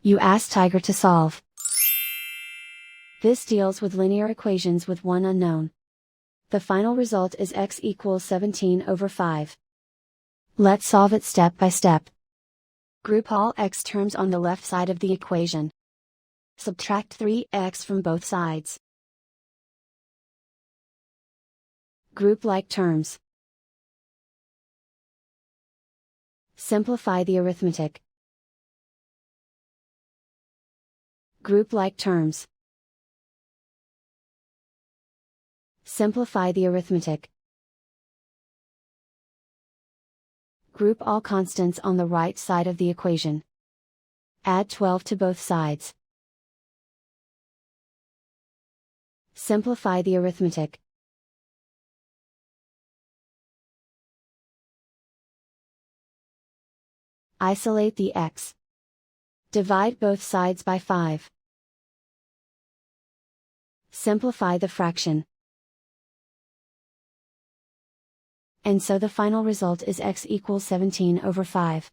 You ask Tiger to solve. This deals with linear equations with one unknown. The final result is x equals 17/5. Let's solve it step by step. Group all x terms on the left side of the equation. Subtract 3x from both sides. Group like terms. Simplify the arithmetic. Group like terms. Simplify the arithmetic. Group all constants on the right side of the equation. Add 12 to both sides. Simplify the arithmetic. Isolate the x. Divide both sides by 5. Simplify the fraction. And so the final result is x equals 17/5.